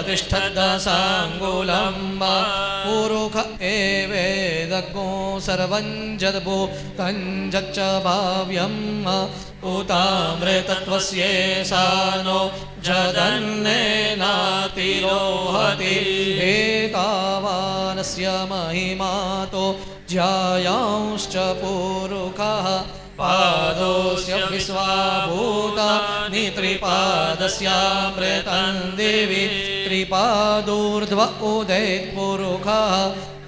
प्रतिष्ठद्दशाङ्गुलं पुरुष एवेदग्नो सर्वं जद्भो तञ्जच्च भाव्यम् उतामृतत्वस्येषानो जदन्नेनातिरोहति एतावानस्य महिमातो ज्यायांश्च पुरुषः पादोऽस्य विश्वाभूतानि त्रिपादस्यामृतं देवी त्रिपादूर्ध्व उदेत्पुरुषः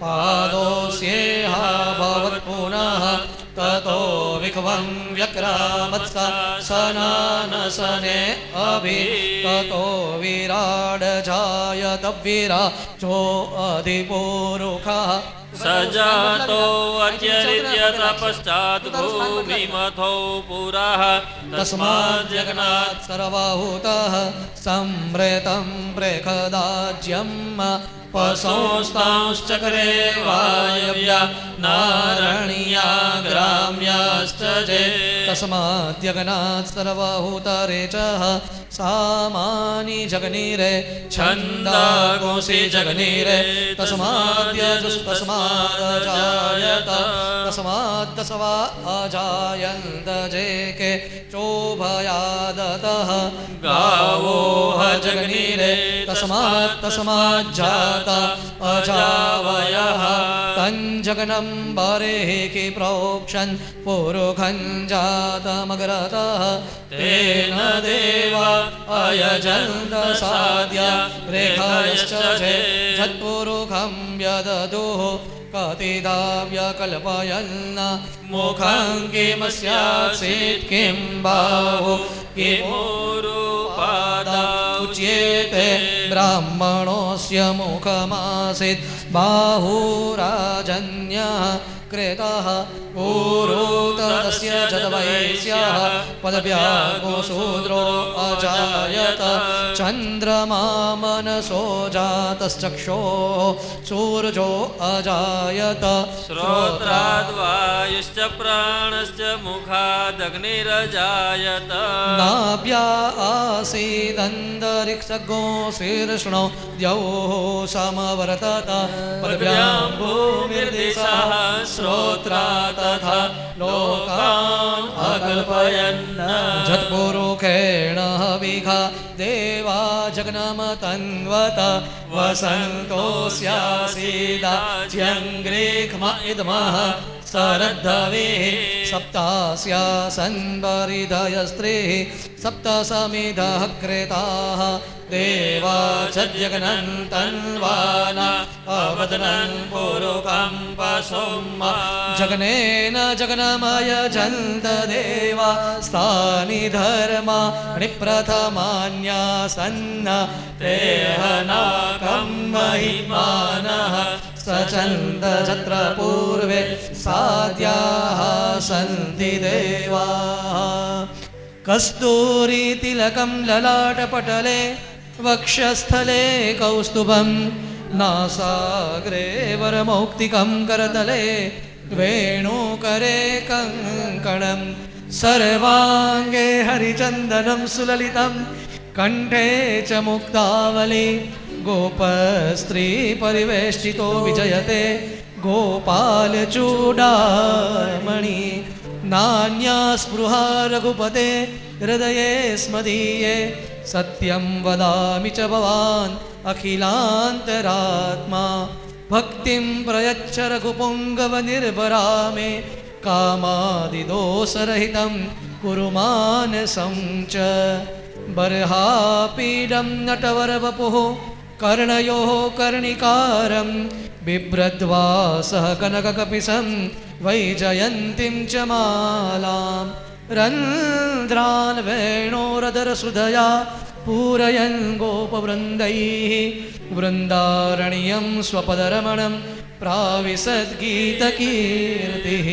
पादोऽस्येह भवत्पुनः ततो विख्वं व्यक्रामत्सा सनानसने अभि ततो विराड जायत विराजो अधिपुरुषः सजातो अत्यरित्यत पश्चात् भूमिमथो पुरः तस्मात् जगन्नाथ सर्वभूतः संवृतं प्रेखदाज्यम् पशोस्तांश्चक्रे वायव्या नारण्या ग्राम्याश्च जे तस्मात् जगन्नाथ सर्वभूतरेचः सामानि जगनीरे छन्दागोषि जगनीरे तस्माद्यजुस्तस्मादजायत तस्माद्दशवा अजायन्त जेके चोभयादतः गावोह जगनीरे तस्माज्जाता अजावयः तञ्जगनं बरेहि प्रोक्षन् पुरुखं जातमग्रतः तेन देवा अयजन्त साद्या रेखायश्च झत्पुरुखं यददुः कतिदाव्यकल्पयन् मुखं किमस्यासीत् किं बाहुः किमुरुपादा उच्येते ब्राह्मणोऽस्य मुखमासीत् बाहुराजन्यः कृतः पूरोतस्य जतवैस्यः पदव्यागो शूद्रो अजायत चन्द्रमा मनसो जातश्चक्षोः सूर्यो अजायत श्रोत्राद्वायुश्च प्राणश्च मुखादग्निरजायत नाभ्या आसीदन्तरिक्षगो शीर्ष्णो द्यौः समवर्तत पदव्यां भूमिर्दिशः श्रोत्रा तथा लोकान् अकल्पयन् झत्पुरुषेण हविषा देवा जगन्मतन्वत वसन्तोऽस्यासीदाज्यङ्ग्रेक्ष्म इदमः सरद्धवेः सप्तास्यासन्वरिधयस्त्रीः सप्तसमिधः कृताः देवा च जगनन्तन्वाना अवदनन् पुरुषं पशुम् जगनेन जगनमय जन्त देवा स्थानि धर्माणि प्रथमान्यासन्न तेहनाकं महिमानः सचन्द जत्र पूर्वे साद्याः सन्ति देवाः कस्तूरी तिलकं ललाटपटले वक्षस्थले कौस्तुभं नासाग्रे वरमौक्तिकं करतले वेणुकरे कङ्कणं सर्वाङ्गे हरिचन्दनं सुललितं कण्ठे च मुक्तावली गोपस्त्री परिवेष्टितो विजयते गोपालचूडामणि नान्या स्पृहा रघुपते हृदये स्मदीये सत्यं वदामि च भवान् अखिलान्तरात्मा भक्तिं प्रयच्छ रघुपुङ्गवनिर्भरा मे कामादिदोषरहितं कुरु मानसं च बर्हापीडं नटवरवपुः कर्णयोः कर्णिकारं बिभ्रद्वासः कनककपिशं वैजयन्तीं च मालां रन्ध्रान् वेणोरधरसुधया पूरयन् गोपवृन्दैः वृन्दारण्यं स्वपदरमणं प्राविशद्गीतकीर्तिः।